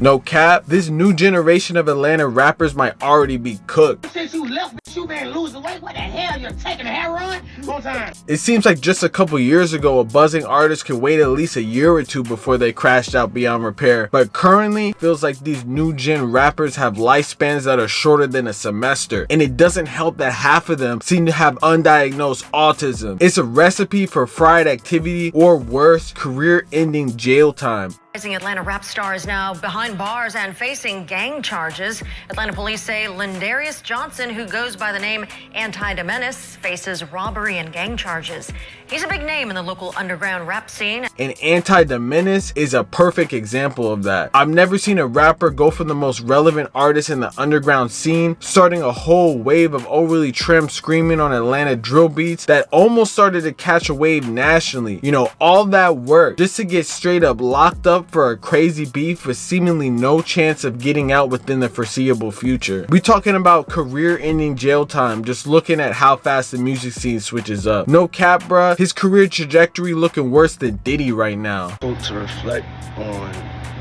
No cap, this new generation of Atlanta rappers might already be cooked. Since you left, you been losing weight. What the hell? You're taking a heroin? One time. It seems like just a couple years ago, a buzzing artist could wait at least a year or two before they crashed out beyond repair. But currently, feels like these new gen rappers have lifespans that are shorter than a semester. And it doesn't help that half of them seem to have undiagnosed autism. It's a recipe for fried activity or worse, career-ending jail time. Atlanta rap star is now behind bars and facing gang charges. Atlanta police say Lindarius Johnson, who goes by the name ANTIDAMENACE, faces robbery and gang charges. He's a big name in the local underground rap scene. And ANTIDAMENACE is a perfect example of that. I've never seen a rapper go from the most relevant artist in the underground scene, starting a whole wave of overly trimmed screaming on Atlanta drill beats that almost started to catch a wave nationally. You know, all that work just to get straight up locked up for a crazy beef with seemingly no chance of getting out within the foreseeable future. We talking about career-ending jail time, just looking at how fast the music scene switches up. No cap, bruh, his career trajectory looking worse than Diddy right now. To reflect on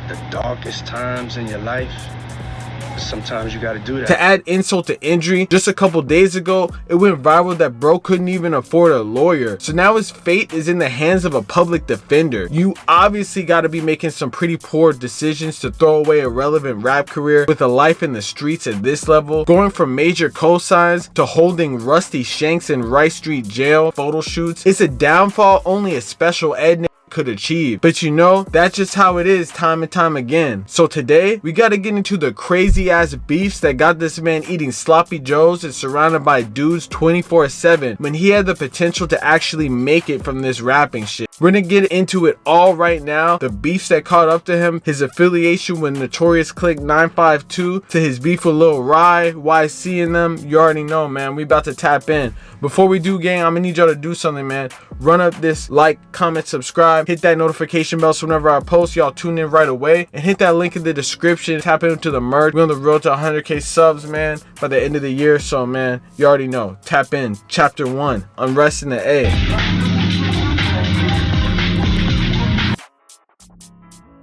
the darkest times in your life, sometimes you gotta do that. To add insult to injury, just a couple days ago, it went viral that bro couldn't even afford a lawyer. So now his fate is in the hands of a public defender. You obviously gotta be making some pretty poor decisions to throw away a relevant rap career with a life in the streets at this level. Going from major cosigns to holding Rusty Shanks in Rice Street jail photo shoots. It's a downfall only a special ed could achieve. But you know, that's just how it is time and time again. So today, we gotta get into the crazy ass beefs that got this man eating sloppy joes and surrounded by dudes 24/7 when he had the potential to actually make it from this rapping shit. We're gonna get into it all right now. The beefs that caught up to him, his affiliation with Notorious Click 952, to his beef with Lil Rye, YC and them. You already know, man. We about to tap in. Before we do, gang, I'm gonna need y'all to do something, man. Run up this like, comment, subscribe, hit that notification bell so whenever I post, y'all tune in right away, and hit that link in the description. Tap into the merch. We're on the road to 100K subs, man, by the end of the year. So, man, you already know. Tap in. Chapter 1, Unrest in the A.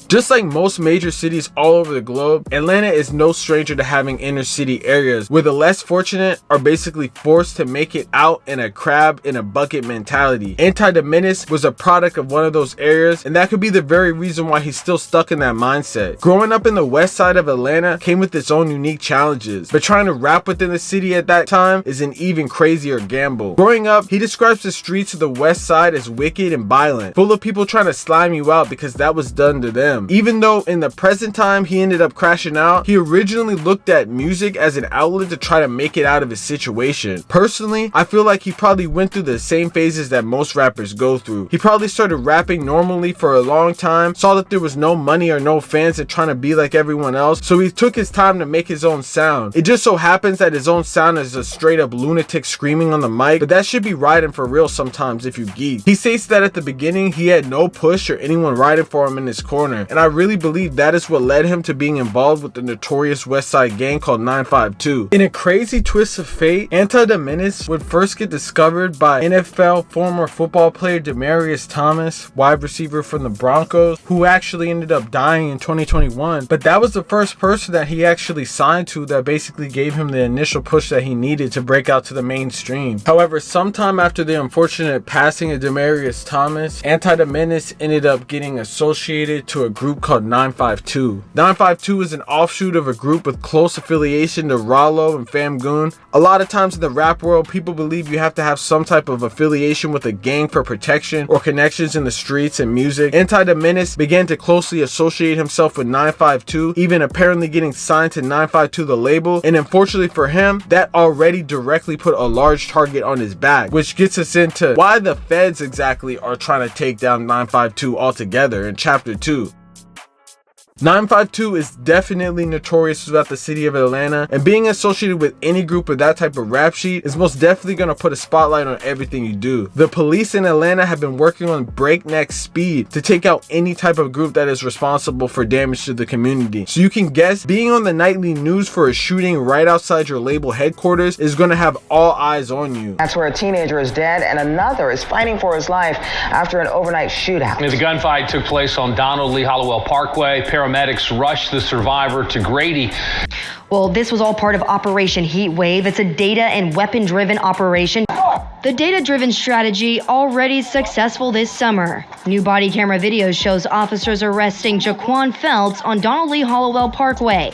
Just like most major cities all over the globe, Atlanta is no stranger to having inner city areas where the less fortunate are basically forced to make it out in a crab in a bucket mentality. ANTIDAMENACE was a product of one of those areas, and that could be the very reason why he's still stuck in that mindset. Growing up in the west side of Atlanta came with its own unique challenges, but trying to rap within the city at that time is an even crazier gamble. Growing up, he describes the streets of the west side as wicked and violent, full of people trying to slime you out because that was done to them. Even though in the present time he ended up crashing out, he originally looked at music as an outlet to try to make it out of his situation. Personally, I feel like he probably went through the same phases that most rappers go through. He probably started rapping normally for a long time, saw that there was no money or no fans and trying to be like everyone else, so he took his time to make his own sound. It just so happens that his own sound is a straight up lunatic screaming on the mic, but that should be riding for real sometimes if you geek. He states that at the beginning he had no push or anyone riding for him in his corner, and I really believe that is what led him to being involved with the notorious West Side gang called 952. In a crazy twist of fate, ANTIDAMENACE would first get discovered by NFL former football player Demaryius Thomas, wide receiver from the Broncos, who actually ended up dying in 2021. But that was the first person that he actually signed to that basically gave him the initial push that he needed to break out to the mainstream. However, sometime after the unfortunate passing of Demaryius Thomas, ANTIDAMENACE ended up getting associated to a group called 952. 952 is an offshoot of a group with close affiliation to Rollo and Famgoon. A lot of times in the rap world, people believe you have to have some type of affiliation with a gang for protection or connections in the streets and music. ANTIDAMENACE began to closely associate himself with 952, even apparently getting signed to 952 the label, and unfortunately for him, that already directly put a large target on his back, which gets us into why the feds exactly are trying to take down 952 altogether in chapter 2. 952 is definitely notorious throughout the city of Atlanta, and being associated with any group with that type of rap sheet is most definitely going to put a spotlight on everything you do. The police in Atlanta have been working on breakneck speed to take out any type of group that is responsible for damage to the community. So you can guess being on the nightly news for a shooting right outside your label headquarters is going to have all eyes on you. That's where a teenager is dead and another is fighting for his life after an overnight shootout. The gunfight took place on Donald Lee Hollowell Parkway. Paramedics paramedics rushed the survivor to Grady. Well, this was all part of Operation Heatwave. It's a data and weapon-driven operation. The data-driven strategy already successful this summer. New body camera video shows officers arresting Jaquan Felts on Donald Lee Hollowell Parkway.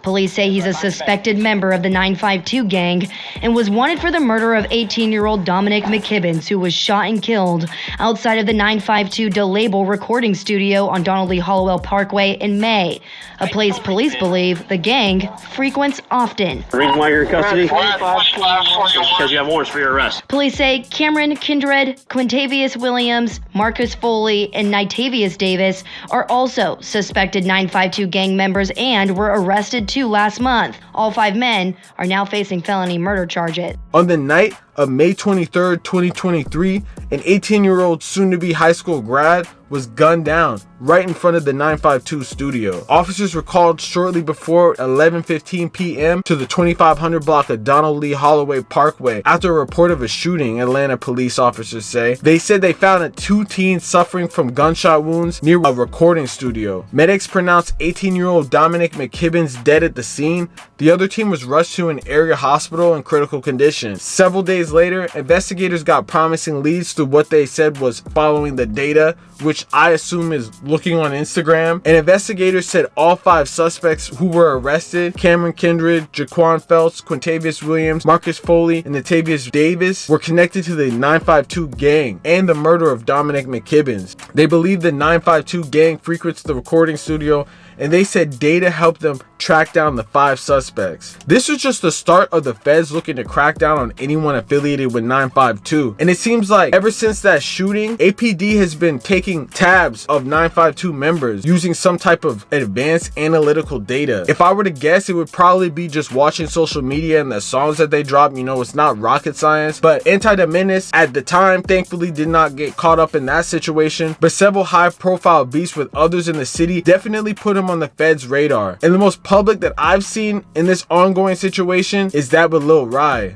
Police say he's a suspected member of the 952 gang and was wanted for the murder of 18-year-old Dominic McKibbins, who was shot and killed outside of the 952 DeLabel recording studio on Donald Lee Hollowell Parkway in May, a place police believe the gang frequents often. The reason why you're in custody? Because you have warrants for your arrest. Police say Cameron Kindred, Quintavious Williams, Marcus Foley, and Nitavious Davis are also suspected 952 gang members and were arrested too last month. All 5 men are now facing felony murder charges. On the night of May 23rd, 2023, an 18-year-old soon-to-be high school grad was gunned down right in front of the 952 studio. Officers were called shortly before 11:15 p.m. to the 2500 block of Donald Lee Holloway Parkway after a report of a shooting, Atlanta police officers say. They said they found 2 teens suffering from gunshot wounds near a recording studio. Medics pronounced 18-year-old Dominic McKibbins dead at the scene. The other team was rushed to an area hospital in critical condition. Several days later, investigators got promising leads through what they said was following the data, which I assume is looking on Instagram. And investigators said all 5 suspects who were arrested, Cameron Kindred, Jaquan Felts, Quintavious Williams, Marcus Foley, and Nitavious Davis, were connected to the 952 gang and the murder of Dominic McKibbins. They believe the 952 gang frequents the recording studio, and they said data helped them track down the 5 suspects. This was just the start of the feds looking to crack down on anyone affiliated with 952. And it seems like ever since that shooting, APD has been taking tabs of 952 members using some type of advanced analytical data. If I were to guess, it would probably be just watching social media and the songs that they drop. You know, it's not rocket science. But ANTIDAMENACE at the time thankfully did not get caught up in that situation. But several high-profile beefs with others in the city definitely put him on the feds' radar. And the most public that I've seen in this ongoing situation is that with Lil Rai.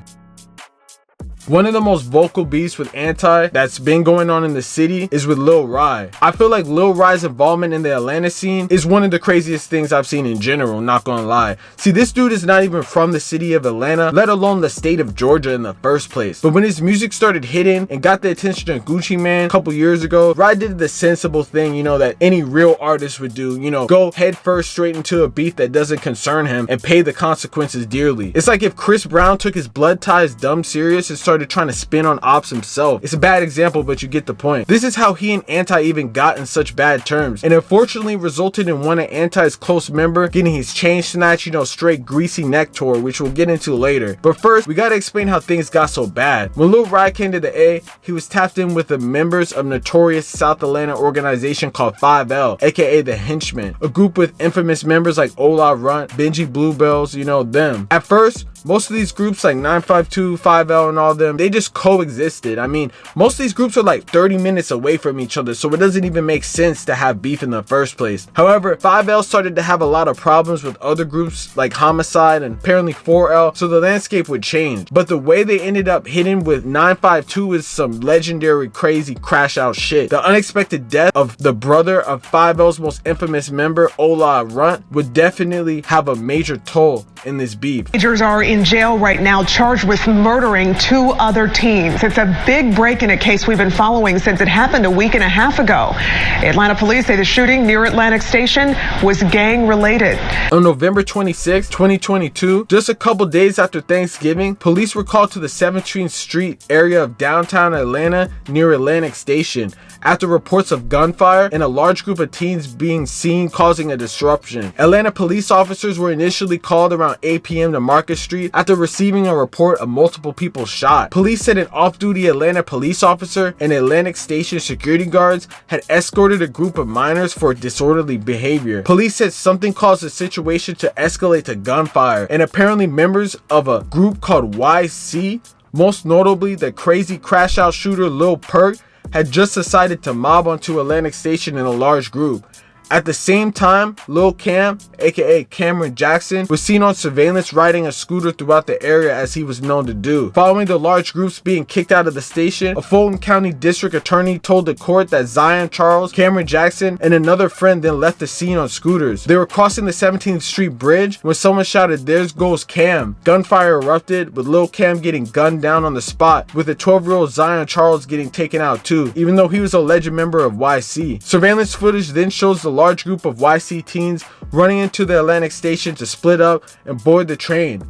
One of the most vocal beefs with Anti that's been going on in the city is with Lil Rai. I feel like Lil Rai's involvement in the Atlanta scene is one of the craziest things I've seen in general, not gonna lie. See, this dude is not even from the city of Atlanta, let alone the state of Georgia in the first place. But when his music started hitting and got the attention of Gucci Mane a couple years ago, Rai did the sensible thing, you know, that any real artist would do, you know, go head first straight into a beef that doesn't concern him and pay the consequences dearly. It's like if Chris Brown took his blood ties dumb serious and started trying to spin on ops himself. It's a bad example, but you get the point. This is how he and Anti even got in such bad terms, and unfortunately resulted in one of Anti's close member getting his chain snatched, you know, straight greasy neck tour, which we'll get into later. But first, we gotta explain how things got so bad. When Lil Rai came to the A, he was tapped in with the members of notorious South Atlanta organization called 5L, aka the Henchmen, a group with infamous members like Ola Runt, Benji Bluebells, you know, them. At first, most of these groups like 952, 5L, and all them, they just coexisted. I mean, most of these groups are like 30 minutes away from each other, so it doesn't even make sense to have beef in the first place. However, 5L started to have a lot of problems with other groups like Homicide and apparently 4L, so the landscape would change. But the way they ended up hitting with 952 is some legendary crazy crash out shit. The unexpected death of the brother of 5L's most infamous member, Ola Runt, would definitely have a major toll in this beef. Teenagers are in jail right now charged with murdering 2 other teens. It's a big break in a case we've been following since it happened a week and a half ago. Atlanta police say the shooting near Atlantic Station was gang related. On November 26, 2022, just a couple days after Thanksgiving, police were called to the 17th Street area of downtown Atlanta near Atlantic Station after reports of gunfire and a large group of teens being seen causing a disruption. Atlanta police officers were initially called around 8 p.m. to Market Street after receiving a report of multiple people shot. Police said an off-duty Atlanta police officer and Atlantic Station security guards had escorted a group of minors for disorderly behavior. Police said something caused the situation to escalate to gunfire, and apparently members of a group called YC, most notably the crazy crash out shooter Lil Perk, had just decided to mob onto Atlantic Station in a large group. At the same time, Lil Cam, aka Cameron Jackson, was seen on surveillance riding a scooter throughout the area as he was known to do. Following the large groups being kicked out of the station, a Fulton County District Attorney told the court that Zion Charles, Cameron Jackson, and another friend then left the scene on scooters. They were crossing the 17th Street Bridge when someone shouted, "There goes Cam." Gunfire erupted, with Lil Cam getting gunned down on the spot, with a 12-year-old Zion Charles getting taken out too, even though he was a alleged member of YC. Surveillance footage then shows the large group of YC teens running into the Atlantic station to split up and board the train.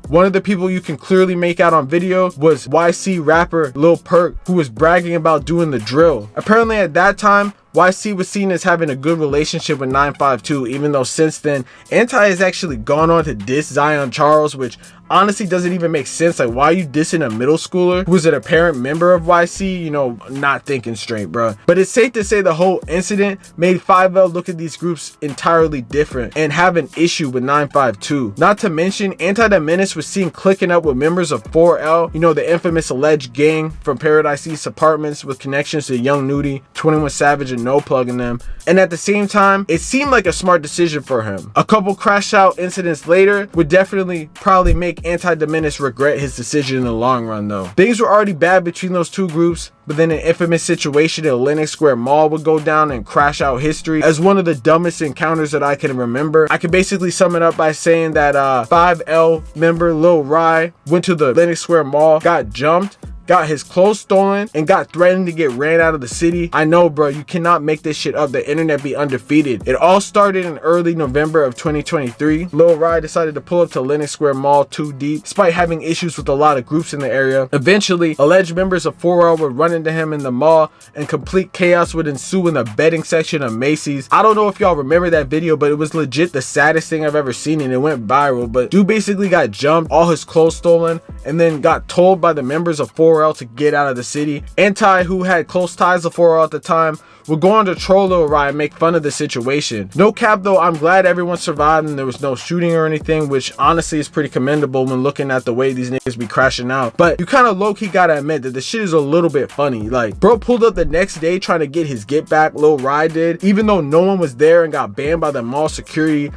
One of the people you can clearly make out on video was YC rapper Lil Perk, who was bragging about doing the drill. Apparently at that time, YC was seen as having a good relationship with 952, even though since then, Anti has actually gone on to diss Zion Charles, which honestly doesn't even make sense. Like, why are you dissing a middle schooler who was an apparent member of YC? You know, not thinking straight, bro. But it's safe to say the whole incident made 5L look at these groups entirely different and have an issue with 952. Not to mention, ANTIDAMENACE was seen clicking up with members of 4L, you know, the infamous alleged gang from Paradise East Apartments with connections to Young Nudy, 21 Savage, and No Plug in them. And at the same time, it seemed like a smart decision for him. A couple crash out incidents later would definitely probably make ANTIDAMENACE regret his decision in the long run though. Things were already bad between those two groups, but then an infamous situation at Atlantic Square Mall would go down and crash out history as one of the dumbest encounters that I can remember. I can basically sum it up by saying that 5L member Lil Rye went to the Atlantic Square Mall, got jumped, got his clothes stolen, and got threatened to get ran out of the city. I know, bro, you cannot make this shit up. The internet be undefeated. It all started in early November of 2023. Lil Rye decided to pull up to Atlantic Square Mall 2 deep, despite having issues with a lot of groups in the area. Eventually, alleged members of 4L would run into him in the mall, and complete chaos would ensue in the betting section of Macy's. I don't know if y'all remember that video, but it was legit the saddest thing I've ever seen, and it went viral. But dude basically got jumped, all his clothes stolen, and then got told by the members of 4L to get out of the city. Anti, who had close ties to 4L at the time, would go on to troll Lil Rye and make fun of the situation. No cap though, I'm glad everyone survived and there was no shooting or anything, which honestly is pretty commendable when looking at the way these niggas be crashing out. But you kind of low-key gotta admit that the shit is a little bit funny. Like, bro pulled up the next day trying to get his get back, Lil Rye did, even though no one was there, and got banned by the mall security.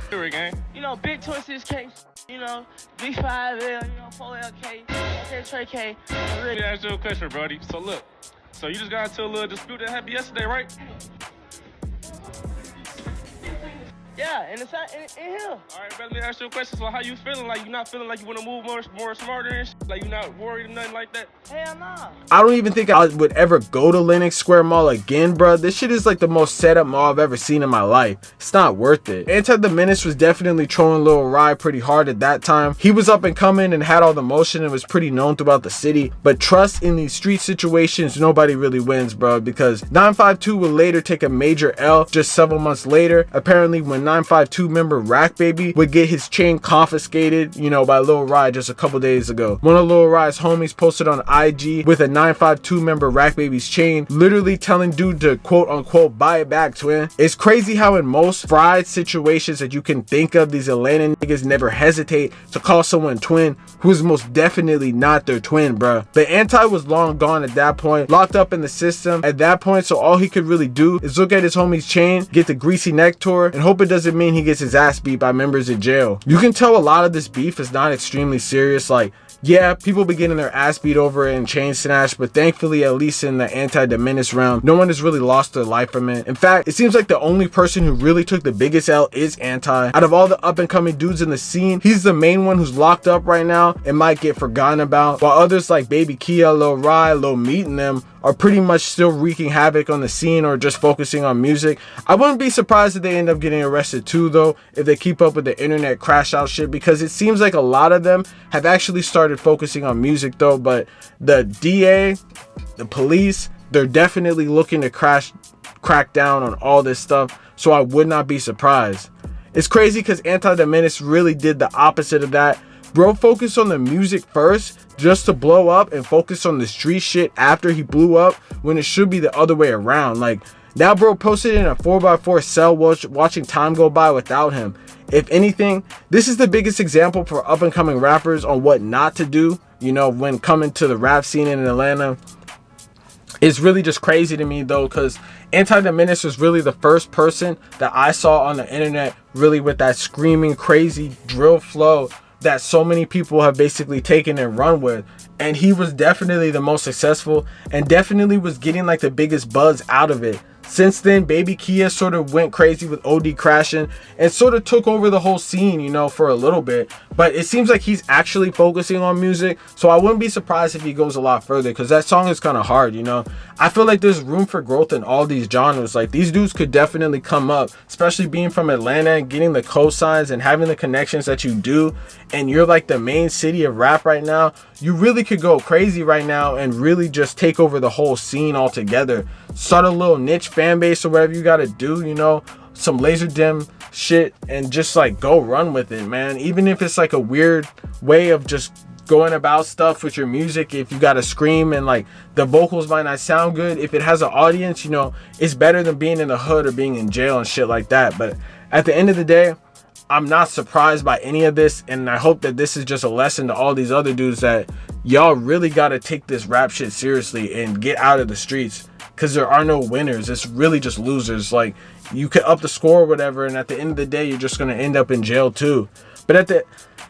You know, big 26K, you know, B5L, you know, 4LK, okay, Trey K. Let me ask you a question, brody. So look, so you just got into a little dispute that happened yesterday, right? Yeah, in here. All right, let me ask you a question. So how you feeling? Like, you not feeling like you want to move more smarter and shit? Like, you not worried or nothing like that? Hell nah. I don't even think I would ever go to Lenox Square Mall again, bro. This shit is like the most set up mall I've ever seen in my life. It's not worth it. ANTIDAMENACE was definitely trolling Lil Rye pretty hard at that time. He was up and coming and had all the motion and was pretty known throughout the city. But trust, in these street situations, nobody really wins, bro, because 952 would later take a major L just several months later. Apparently, when 952 member Rack Baby would get his chain confiscated, you know, by Lil Rye just a couple days ago. One of Lil Rye's homies posted on IG with a 952 member Rack Baby's chain, literally telling dude to quote unquote buy it back, twin. It's crazy how in most fried situations that you can think of, these Atlanta niggas never hesitate to call someone twin who's most definitely not their twin, bruh. But Anti was long gone at that point, locked up in the system at that point, so all he could really do is look at his homie's chain, get the greasy neck tour, and hope it doesn't mean he gets his ass beat by members in jail. You can tell a lot of this beef is not extremely serious. Like, yeah, people be getting their ass beat over it and chain snatched, but thankfully, at least in the ANTIDAMENACE round, no one has really lost their life from it. In fact, it seems like the only person who really took the biggest L is Anti. Out of all the up and coming dudes in the scene, he's the main one who's locked up right now and might get forgotten about, while others like Baby Kia, Lil Rye, Lil Meat and them are pretty much still wreaking havoc on the scene or just focusing on music. I wouldn't be surprised if they end up getting arrested too though, if they keep up with the internet crash out shit, because it seems like a lot of them have actually started focusing on music though. But the DA, the police, they're definitely looking to crack down on all this stuff, so I would not be surprised. It's crazy because ANTIDAMENACE really did the opposite of that. Bro focused on the music first just to blow up and focus on the street shit after he blew up, when it should be the other way around. Like, now bro posted in a 4x4 cell watching time go by without him. If anything, this is the biggest example for up and coming rappers on what not to do, you know, when coming to the rap scene in Atlanta. It's really just crazy to me though, because ANTIDAMENACE was really the first person that I saw on the internet really with that screaming crazy drill flow that so many people have basically taken and run with. And he was definitely the most successful and definitely was getting like the biggest buzz out of it. Since then, Baby Kia sort of went crazy with OD Crashing and sort of took over the whole scene, you know, for a little bit. But it seems like he's actually focusing on music, so I wouldn't be surprised if he goes a lot further, because that song is kind of hard, you know. I feel like there's room for growth in all these genres. Like, these dudes could definitely come up, especially being from Atlanta and getting the cosigns and having the connections that you do, and you're like the main city of rap right now. You really could go crazy right now and really just take over the whole scene altogether. Start a little niche fan base or whatever you gotta do, you know, some laser dim shit, and just like go run with it, man. Even if it's like a weird way of just going about stuff with your music, if you gotta scream and like the vocals might not sound good, if it has an audience, you know, it's better than being in the hood or being in jail and shit like that. But at the end of the day, I'm not surprised by any of this, and I hope that this is just a lesson to all these other dudes that y'all really gotta take this rap shit seriously and get out of the streets, because there are no winners. It's really just losers. Like, you could up the score or whatever, and at the end of the day, you're just gonna end up in jail too. But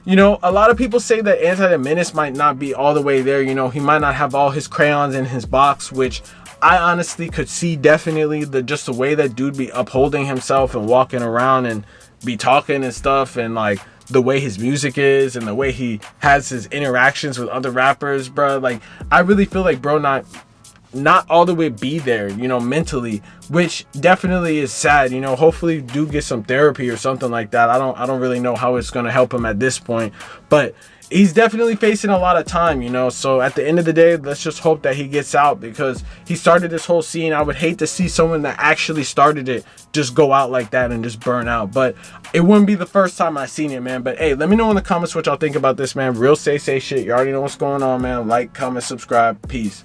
you know, a lot of people say that ANTIDAMENACE might not be all the way there. You know, he might not have all his crayons in his box, which I honestly could see definitely just the way that dude be upholding himself and walking around and be talking and stuff, and like the way his music is and the way he has his interactions with other rappers, bro. Like, I really feel like bro not all the way be there, you know, mentally, which definitely is sad. You know, hopefully do get some therapy or something like that. I don't really know how it's going to help him at this point, but he's definitely facing a lot of time, you know. So at the end of the day, let's just hope that he gets out, because he started this whole scene. I would hate to see someone that actually started it just go out like that and just burn out, but it wouldn't be the first time I seen it, man. But hey, let me know in the comments what y'all think about this, man. Real say shit. You already know what's going on, man. Like, comment, subscribe. Peace.